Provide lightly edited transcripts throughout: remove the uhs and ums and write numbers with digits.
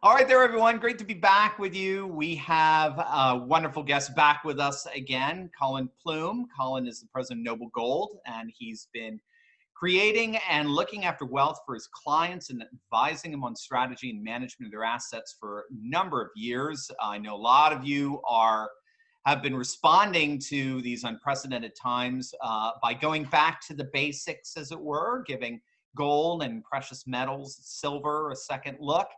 All right there, everyone. Great to be back with you. We have a wonderful guest back with us again, Colin Plume. Colin is the president of Noble Gold, and he's been creating and looking after wealth for his clients and advising them on strategy and management of their assets for a number of years. I know a lot of you have been responding to these unprecedented times by going back to the basics, as it were, giving gold and precious metals, silver, a second look,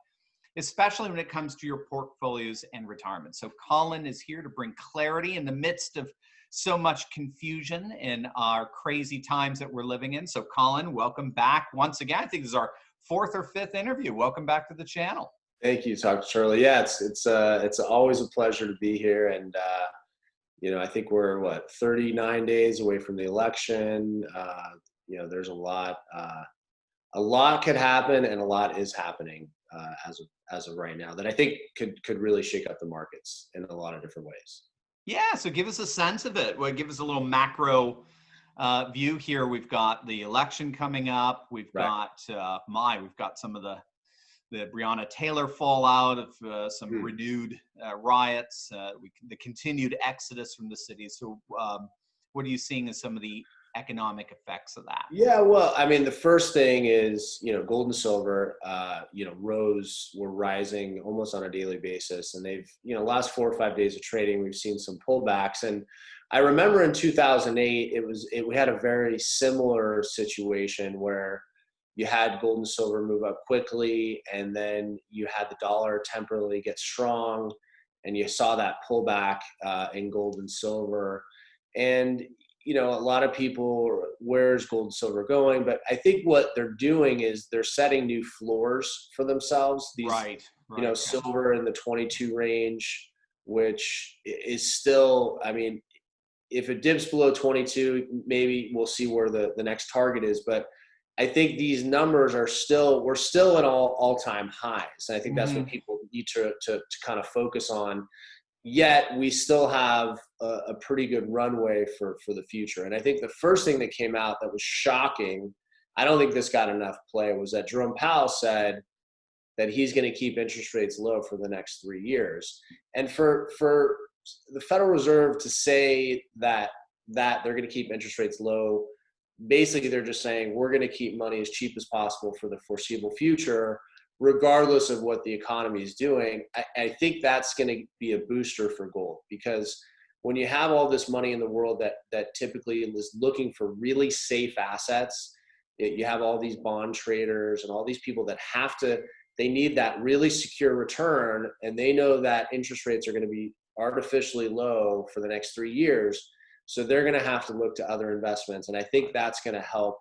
especially when it comes to your portfolios and retirement. So Colin is here to bring clarity in the midst of so much confusion in our crazy times that we're living in. So Colin, welcome back once again. I think this is our fourth or fifth interview. Welcome back to the channel. Thank you, Dr. Turley. Yeah, it's always a pleasure to be here. And, I think we're 39 days away from the election. There's a lot could happen, and a lot is happening as of right now that I think could really shake up the markets in a lot of different ways. Yeah, so give us a sense of it. Well, give us a little macro view here. We've got the election coming up. We've got some of the Breonna Taylor fallout of some renewed riots, the continued exodus from the city. So what are you seeing as some of the economic effects of that? Yeah, well, I mean, the first thing is, gold and silver, were rising almost on a daily basis. And they've, last 4 or 5 days of trading, we've seen some pullbacks. And I remember in 2008, we had a very similar situation where you had gold and silver move up quickly, and then you had the dollar temporarily get strong, and you saw that pullback in gold and silver. And a lot of people, where's gold and silver going? But I think what they're doing is they're setting new floors for themselves. These, silver in the 22 range, which is still, I mean, if it dips below 22, maybe we'll see where the next target is. But I think these numbers we're still at all-time highs. And I think that's what people need to kind of focus on. Yet we still have a pretty good runway for the future. And I think the first thing that came out that was shocking, I don't think this got enough play, was that Jerome Powell said that he's going to keep interest rates low for the next 3 years. And for the Federal Reserve to say that they're going to keep interest rates low, basically they're just saying we're going to keep money as cheap as possible for the foreseeable future, regardless of what the economy is doing. I think that's going to be a booster for gold, because when you have all this money in the world that typically is looking for really safe assets, you have all these bond traders and all these people that they need that really secure return, and they know that interest rates are going to be artificially low for the next 3 years. So they're going to have to look to other investments. And I think that's going to help.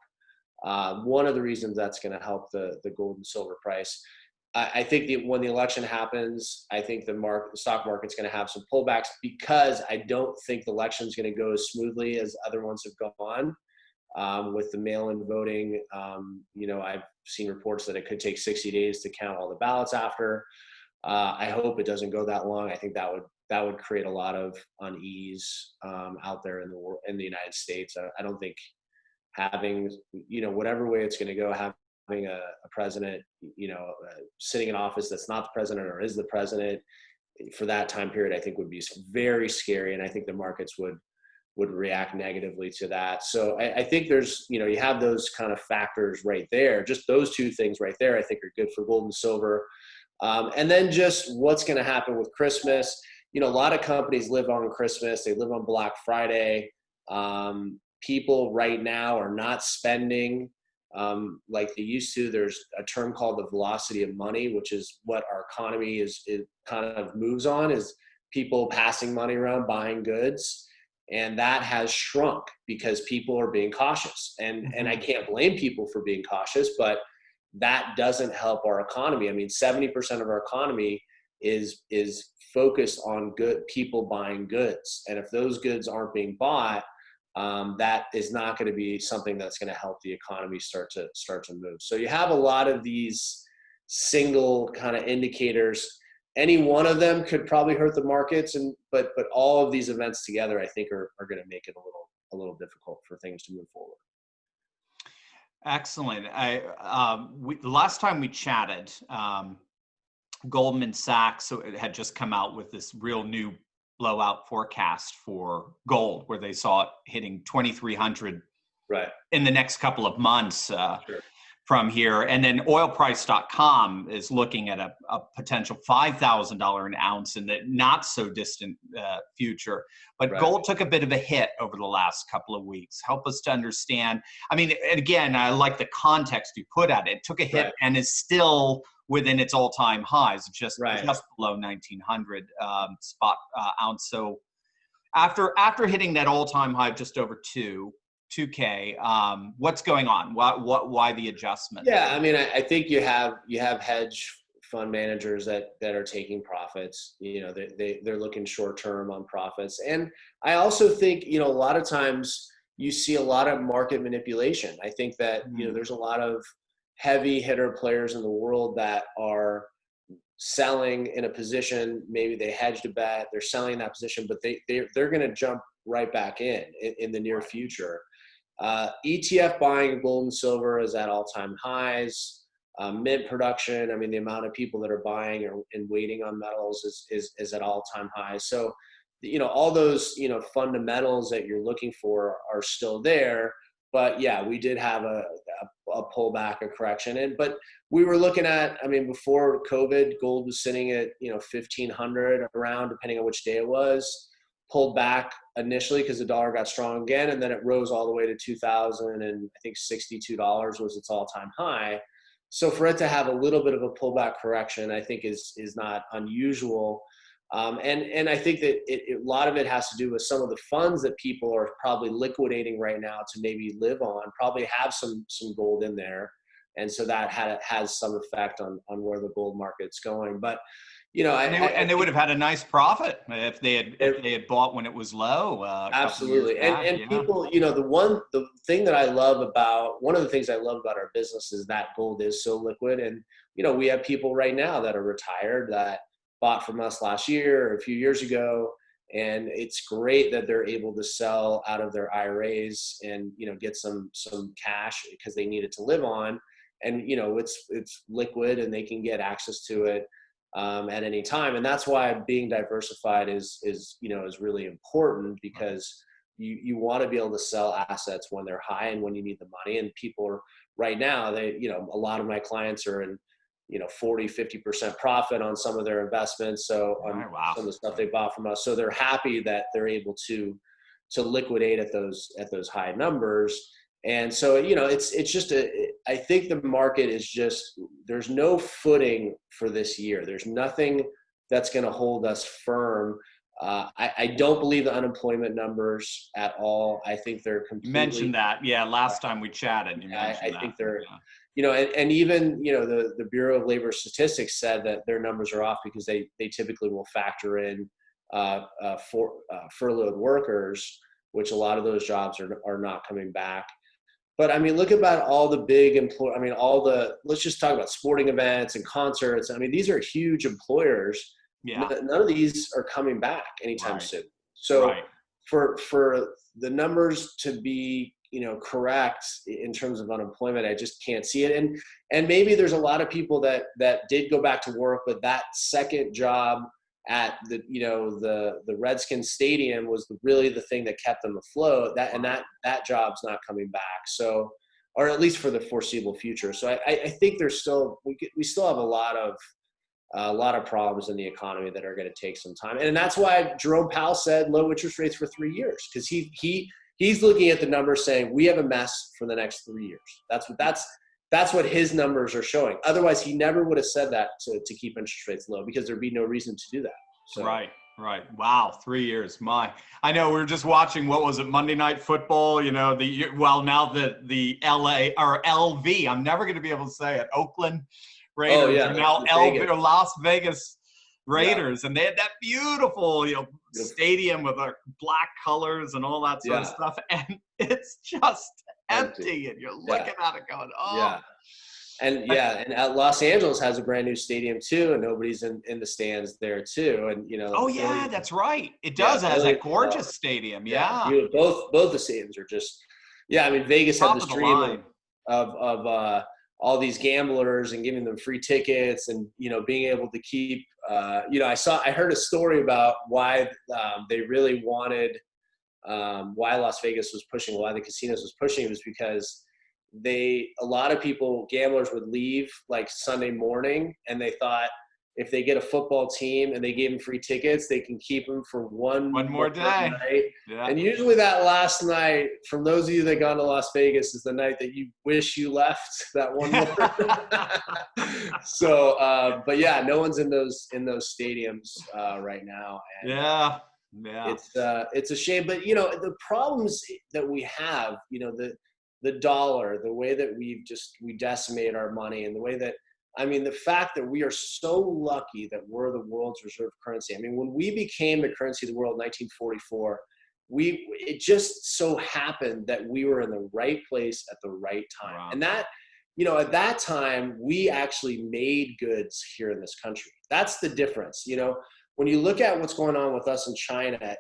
One of the reasons that's going to help the gold and silver price. I think when the election happens, I think the stock market's going to have some pullbacks, because I don't think the election is going to go as smoothly as other ones have gone with the mail-in voting. I've seen reports that it could take 60 days to count all the ballots after. I hope it doesn't go that long. I think that would create a lot of unease out there in the world, in the United States. I don't think having, whatever way it's going to go, having a president, sitting in office that's not the president or is the president for that time period, I think would be very scary. And I think the markets would react negatively to that. So I think there's, you have those kind of factors right there. Just those two things right there, I think, are good for gold and silver. And then just what's going to happen with Christmas. A lot of companies live on Christmas. They live on Black Friday. People right now are not spending like they used to. There's a term called the velocity of money, which is what our economy it kind of moves on, is people passing money around, buying goods. And that has shrunk because people are being cautious. And I can't blame people for being cautious, but that doesn't help our economy. I mean, 70% of our economy is focused on good people buying goods. And if those goods aren't being bought, that is not going to be something that's going to help the economy start to move. So you have a lot of these single kind of indicators. Any one of them could probably hurt the markets, but all of these events together, I think, are going to make it a little difficult for things to move forward. Excellent. The last time we chatted, Goldman Sachs had just come out with this real new blowout forecast for gold, where they saw it hitting 2,300 Right. in the next couple of months. Sure. From here. And then oilprice.com is looking at a potential $5,000 an ounce in the not so distant future. But Right. gold took a bit of a hit over the last couple of weeks. Help us to understand. I mean, again, I like the context you put at it. It took a hit, right, and is still within its all-time highs, just below 1,900 spot ounce. So after hitting that all-time high of just over 2K, what's going on? Why the adjustment? Yeah, I mean, I think you have hedge fund managers that are taking profits. You know, they're looking short term on profits, and I also think, you know, a lot of times you see a lot of market manipulation. I think that you know, there's a lot of heavy hitter players in the world that are selling in a position. Maybe they hedged a bet, they're selling that position, but they're going to jump right back in the near future. ETF buying of gold and silver is at all-time highs. Mint production, I mean, the amount of people that are buying and waiting on metals is at all-time highs. So, you know, all those, you know, fundamentals that you're looking for are still there. But yeah, we did have a pullback, a correction. But we were looking at, I mean, before COVID, gold was sitting at, you know, 1,500 around, depending on which day it was. Pulled back initially because the dollar got strong again, and then it rose all the way to 2,000, and I think $62 was its all-time high. So for it to have a little bit of a pullback correction, I think is not unusual. And I think that a lot of it has to do with some of the funds that people are probably liquidating right now to maybe live on, probably have some gold in there, and so that has some effect on where the gold market's going. But you know, they would have had a nice profit if they had bought when it was low. Absolutely, and people, you know, one of the things I love about our business is that gold is so liquid, and you know, we have people right now that are retired that bought from us last year or a few years ago, and it's great that they're able to sell out of their IRAs and, you know, get some cash because they need it to live on, and you know, it's liquid and they can get access to it at any time. And that's why being diversified is really important, because you want to be able to sell assets when they're high and when you need the money. And people are right now, a lot of my clients are in, 40-50% profit on some of their investments. So on some of the stuff they bought from us. So they're happy that they're able to liquidate at those high numbers. And so, it's just I think the market is just, there's no footing for this year. There's nothing that's going to hold us firm. I don't believe the unemployment numbers at all. I think they're completely. You mentioned that. Yeah. Last time we chatted, you mentioned I think they're, and even, the Bureau of Labor Statistics said that their numbers are off because they typically will factor in furloughed workers, which a lot of those jobs are not coming back. But I mean, look about all the big let's just talk about sporting events and concerts. I mean, these are huge employers. Yeah. None of these are coming back anytime soon. So for the numbers to be, correct in terms of unemployment, I just can't see it. And maybe there's a lot of people that did go back to work, but that second job at the Redskins stadium was really the thing that kept them afloat. That job's not coming back. So, or at least for the foreseeable future. So I think there's still, we still have a lot of problems in the economy that are going to take some time. And that's why Jerome Powell said low interest rates for 3 years, because he's looking at the numbers saying we have a mess for the next 3 years. That's what his numbers are showing. Otherwise, he never would have said that to keep interest rates low, because there'd be no reason to do that. So. Right. Wow, 3 years. I know we were just watching, what was it, Monday Night Football? Now the LA or LV. I'm never going to be able to say it. Oakland Raiders are now Las Vegas Raiders, and they had that beautiful, stadium with our black colors and all that sort of stuff, and it's just empty, and you're looking at it going, oh. Yeah. And and Los Angeles has a brand new stadium too, and nobody's in the stands there too. And Philly, that's right. It does. It has that gorgeous stadium. Yeah. Both the stadiums are just. Yeah, I mean, Vegas had this dream of all these gamblers and giving them free tickets and, being able to keep, I heard a story about why they really wanted, why Las Vegas was pushing, why the casinos was pushing, was because a lot of gamblers would leave like Sunday morning, and they thought if they get a football team and they gave them free tickets, they can keep them for one more day. Night. Yeah. And usually that last night, from those of you that gone to Las Vegas, is the night that you wish you left that one more. So, but yeah, no one's in those stadiums right now. And yeah. It's a shame, but the problems that we have, the dollar, the way that we decimate our money, and the way that, the fact that we are so lucky that we're the world's reserve currency. When we became the currency of the world in 1944, it just so happened that we were in the right place at the right time. Wow. And that, at that time, we actually made goods here in this country. That's the difference. When you look at what's going on with us in China,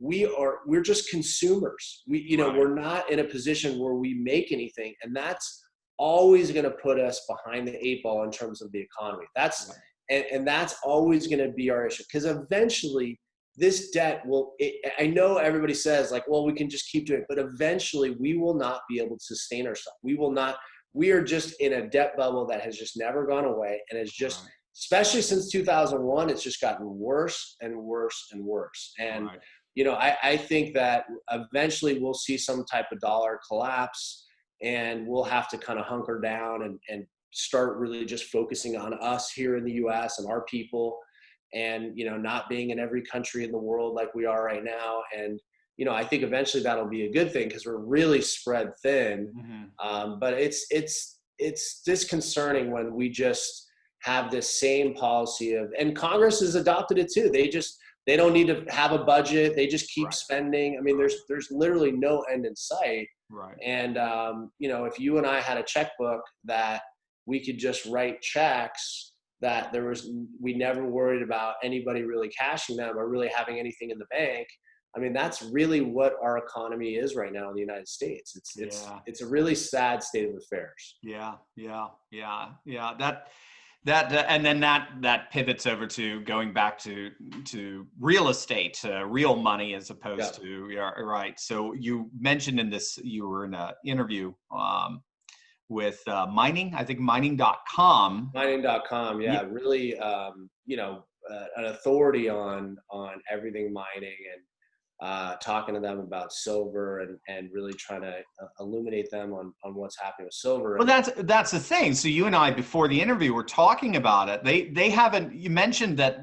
we're just consumers. We're not in a position where we make anything, and that's always going to put us behind the 8 ball in terms of the economy. And that's always going to be our issue, because eventually this debt I know everybody says like, well, we can just keep doing it, but eventually we will not be able to sustain ourselves. We are just in a debt bubble that has just never gone away, and it's just, especially since 2001, it's just gotten worse and worse and worse. And, I think that eventually we'll see some type of dollar collapse, and we'll have to kind of hunker down and start really just focusing on us here in the US and our people, and, not being in every country in the world like we are right now. And, I think eventually that'll be a good thing, because we're really spread thin. Mm-hmm. But it's disconcerting when we just have this same policy and Congress has adopted it too. They don't need to have a budget. They just keep spending. There's literally no end in sight. Right. And, if you and I had a checkbook that we could just write checks, that we never worried about anybody really cashing them or really having anything in the bank. That's really what our economy is right now in the United States. It's a really sad state of affairs. Yeah. And then that pivots over to going back to real estate, real money, as opposed to, right. So you mentioned you were in an interview with mining, I think mining.com. Mining.com, yeah. Really, an authority on everything mining, and talking to them about silver and really trying to illuminate them on what's happening with silver. Well, that's the thing. So you and I, before the interview, were talking about it. They haven't, you mentioned that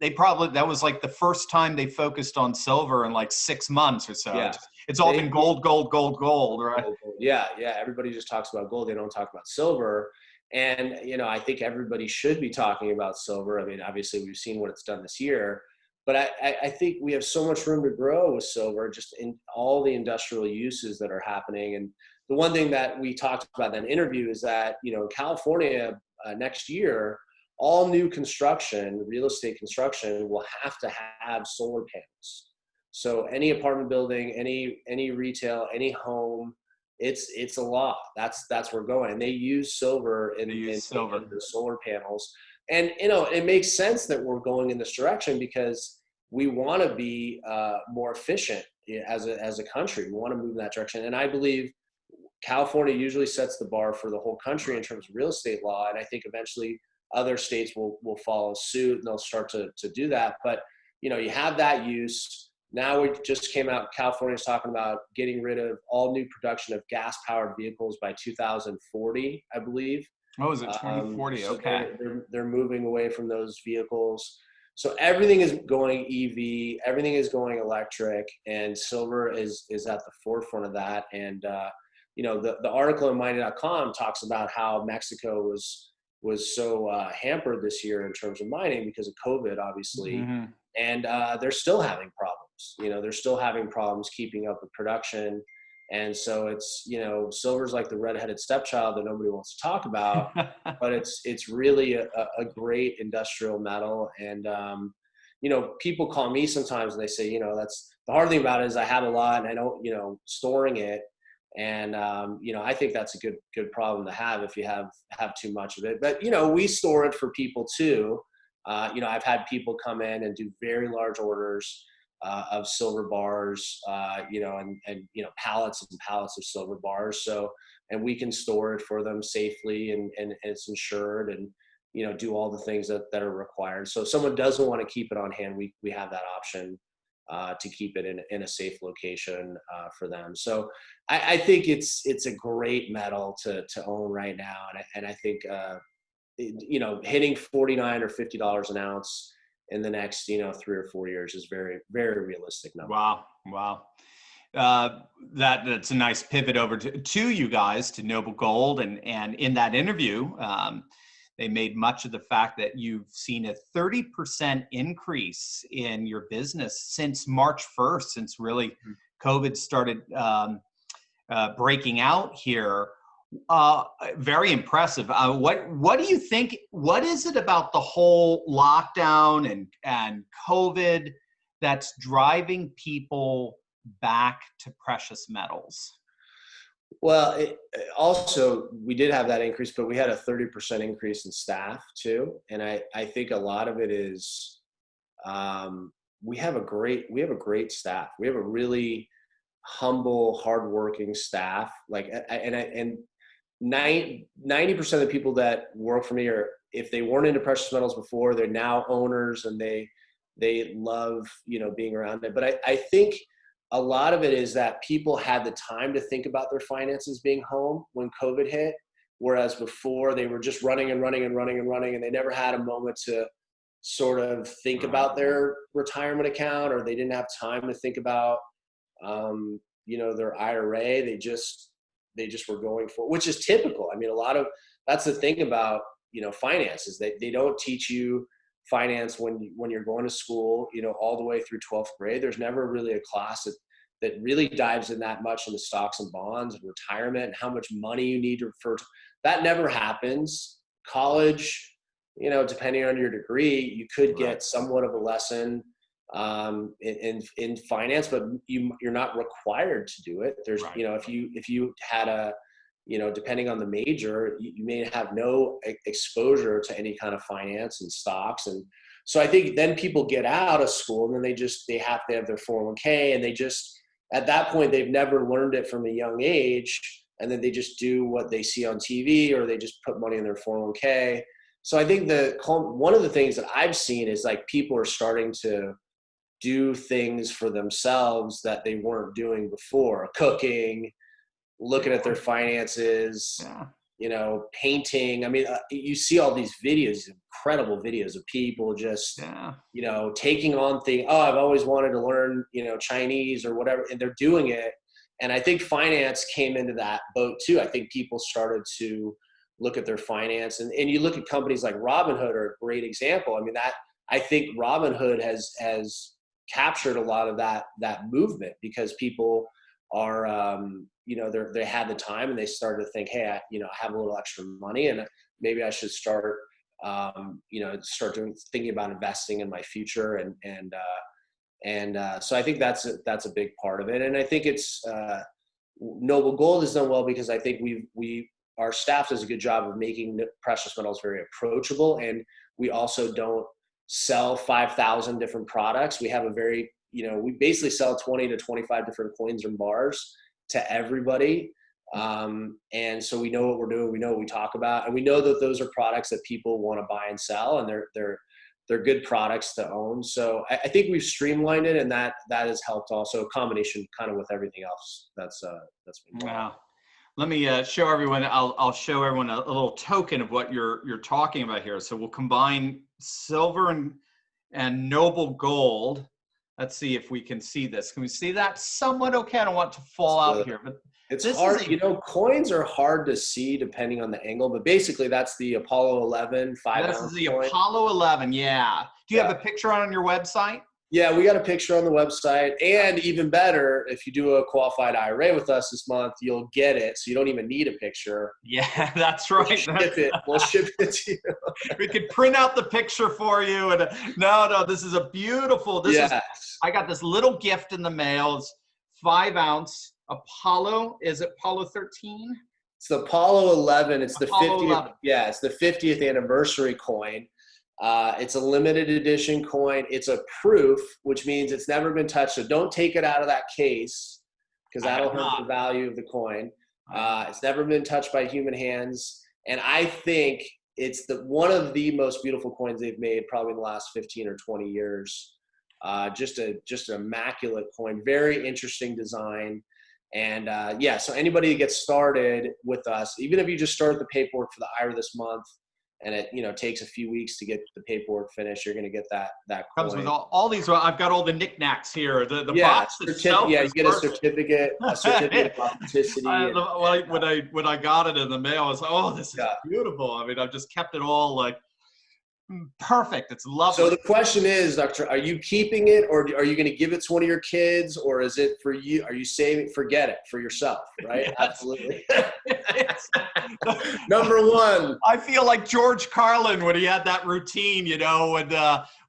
that was like the first time they focused on silver in like 6 months or so. Yeah. It's all been gold, right? Yeah. Everybody just talks about gold. They don't talk about silver. And, I think everybody should be talking about silver. Obviously we've seen what it's done this year, but I think we have so much room to grow with silver, just in all the industrial uses that are happening. And the one thing that we talked about in that interview is that, California next year, all new construction, real estate construction, will have to have solar panels. So any apartment building, any retail, any home, it's a law. That's where we're going. And they use silver in the solar panels. And, it makes sense that we're going in this direction, because we want to be more efficient as a country. We want to move in that direction. And I believe California usually sets the bar for the whole country in terms of real estate law. And I think eventually other states will follow suit, and they'll start to do that. But, you have that use. Now we just came out, California's talking about getting rid of all new production of gas-powered vehicles by 2040, I believe. Oh, is it 2040? So okay. They're moving away from those vehicles. So everything is going EV, everything is going electric, and silver is at the forefront of that. And, the article in mining.com talks about how Mexico was so hampered this year in terms of mining because of COVID, obviously. Mm-hmm. And they're still having problems. They're still having problems keeping up with production. And so it's, silver's like the redheaded stepchild that nobody wants to talk about, but it's really a great industrial metal. And, people call me sometimes and they say, that's the hard thing about it is I have a lot and I don't, storing it. And, I think that's a good problem to have if you have too much of it. But, we store it for people too. I've had people come in and do very large orders of silver bars, and pallets and pallets of silver bars. So, and we can store it for them safely, and it's insured, and, do all the things that are required. So if someone doesn't want to keep it on hand, we have that option to keep it in a safe location for them. So I think it's a great metal to own right now. And I think, hitting $49 or $50 an ounce in the next, 3 or 4 years is very, very realistic number. Wow. That's a nice pivot over to you guys, to Noble Gold. And in that interview, they made much of the fact that you've seen a 30% increase in your business since March 1st, since really COVID started breaking out here. Very impressive. What do you think? What is it about the whole lockdown and COVID that's driving people back to precious metals? Well, also, we did have that increase, but we had a 30% increase in staff too. And I think a lot of it is, we have a great staff. We have a really humble, hardworking staff. And 90% of the people that work for me are, if they weren't into precious metals before, they're now owners, and they love, being around it. But I think a lot of it is that people had the time to think about their finances being home when COVID hit, whereas before they were just running, and they never had a moment to sort of think about their retirement account, or they didn't have time to think about, their IRA. They just were going for, which is typical. I mean, that's the thing about, finances. They don't teach you finance when you're going to school, all the way through 12th grade. There's never really a class that really dives in that much into stocks and bonds and retirement and how much money you need that never happens. College, depending on your degree, you could get somewhat of a lesson in finance, but you're not required to do it. There's, if you had depending on the major, you may have no exposure to any kind of finance and stocks. And so I think then people get out of school, and then they have to have their 401k, and at that point, they've never learned it from a young age. And then they just do what they see on TV, or they just put money in their 401k. So I think one of the things that I've seen is, like, people are starting to do things for themselves that they weren't doing before. Cooking, looking at their finances, painting. I mean, you see all these videos, incredible videos of people just, taking on things. Oh, I've always wanted to learn, Chinese or whatever, and they're doing it. And I think finance came into that boat too. I think people started to look at their finance, and you look at companies like Robinhood are a great example. I mean, I think Robinhood has captured a lot of that movement, because people are, they had the time, and they started to think, hey, I have a little extra money, and maybe I should start, thinking about investing in my future. So I think that's a big part of it. And I think it's, Noble Gold has done well, because I think our staff does a good job of making precious metals very approachable. And we also don't sell 5,000 different products. We have a very, we basically sell 20 to 25 different coins and bars to everybody. And so we know what we're doing. We know what we talk about, and we know that those are products that people want to buy and sell, and they're good products to own. So I think we've streamlined it, and that has helped also, a combination kind of with everything else that's been going on. Wow. Let me show everyone. I'll show everyone a little token of what you're talking about here. So we'll combine silver and Noble Gold. Let's see if we can see this. Can we see that somewhat okay? I don't want it to fall out here, but it's hard. Coins are hard to see depending on the angle, but basically that's the Apollo 11 5 ounce. This is the coin. Apollo 11. Yeah. Do you have a picture on your website? Yeah, we got a picture on the website, and even better, if you do a qualified IRA with us this month, you'll get it, so you don't even need a picture. Yeah, that's right. We'll ship it to you. We could print out the picture for you. And no, this is a beautiful. I got this little gift in the mail. It's 5 ounce Apollo, is it Apollo 13? It's the Apollo 11. It's the Apollo 50th. 11. Yeah, it's the 50th anniversary coin. It's a limited edition coin. It's a proof, which means it's never been touched. So don't take it out of that case because that'll hurt the value of the coin. It's never been touched by human hands. And I think it's one of the most beautiful coins they've made probably in the last 15 or 20 years. Just an immaculate coin, very interesting design. And yeah, so anybody that gets started with us, even if you just start the paperwork for the IRA this month, and it takes a few weeks to get the paperwork finished, you're going to get that coin. Comes with all these. I've got all the knickknacks here. The box itself. Yeah, you get a certificate of authenticity. When I got it in the mail, I was like, oh, this is beautiful. I mean, I've just kept it all like perfect. It's lovely. So the question is, Doctor, are you keeping it, or are you going to give it to one of your kids, or is it for you? Are you saving? Forget it for yourself, right? Yes. Absolutely. Number one. I feel like George Carlin when he had that routine,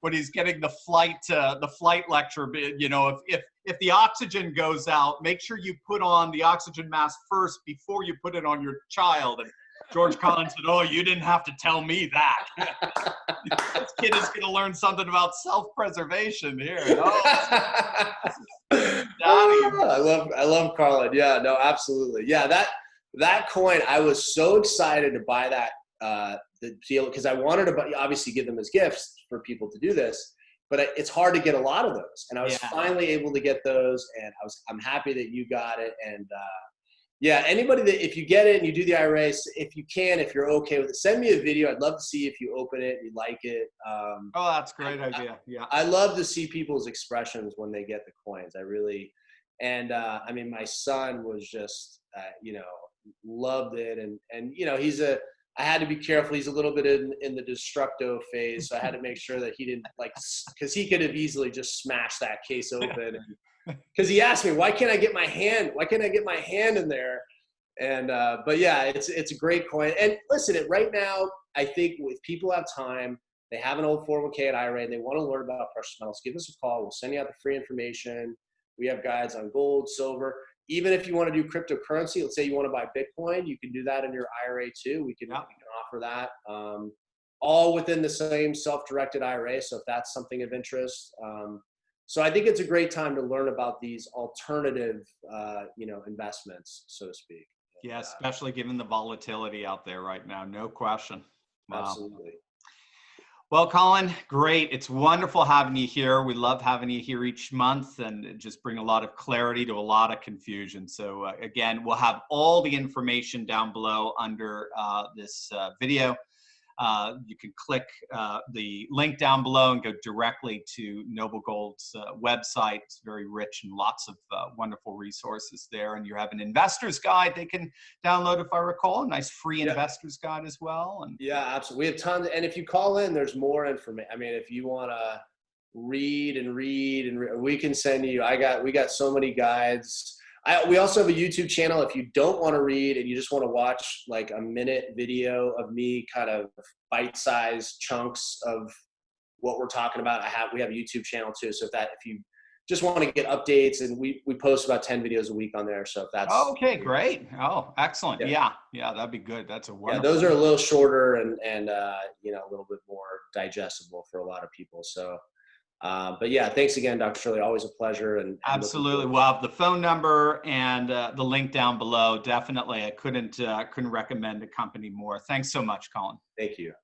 when he's getting the flight lecture. If the oxygen goes out, make sure you put on the oxygen mask first before you put it on your child. And George Carlin said, "Oh, you didn't have to tell me that." This kid is going to learn something about self-preservation here. I love Carlin. Yeah, no, absolutely. Yeah, that coin, I was so excited to buy that the deal because I wanted to obviously give them as gifts for people to do this, but it's hard to get a lot of those, and I was finally able to get those, and I'm happy that you got it, and yeah, anybody that, if you get it and you do the IRA, if you're okay with it, send me a video. I'd love to see if you open it, you like it. Oh, that's a great idea. Yeah. I love to see people's expressions when they get the coins. I really, and I mean, my son was just, loved it. And I had to be careful. He's a little bit in the destructo phase. So I had to make sure that he didn't because he could have easily just smashed that case open. Because he asked me, why can't I get my hand in there? And but yeah, it's a great coin. And listen, right now, I think if people have time, they have an old 401k at IRA, and they want to learn about precious metals, give us a call. We'll send you out the free information. We have guides on gold, silver. Even if you want to do cryptocurrency, let's say you want to buy Bitcoin, you can do that in your IRA too. We can offer that. All within the same self-directed IRA. So if that's something of interest. So I think it's a great time to learn about these alternative, investments, so to speak. Yeah, especially given the volatility out there right now. No question. Wow. Absolutely. Well, Colin, great. It's wonderful having you here. We love having you here each month and just bring a lot of clarity to a lot of confusion. So again, we'll have all the information down below under this video. You can click the link down below and go directly to Noble Gold's website. It's very rich and lots of wonderful resources there. And you have an investor's guide they can download, if I recall, a nice free investor's guide as well. And yeah, absolutely. We have tons. And if you call in, there's more information. I mean, if you want to read, we can send you. We got so many guides. We also have a YouTube channel. If you don't want to read and you just want to watch like a minute video of me kind of bite-sized chunks of what we're talking about, we have a YouTube channel too. So if you just want to get updates, and we post about 10 videos a week on there. So if that's okay, great. Oh, excellent. Yeah, that'd be good. That's a wonderful. Yeah, those are a little shorter and a little bit more digestible for a lot of people. So. But yeah, thanks again, Dr. Turley. Always a pleasure. And absolutely. We'll have the phone number and the link down below. Definitely. I couldn't recommend a company more. Thanks so much, Colin. Thank you.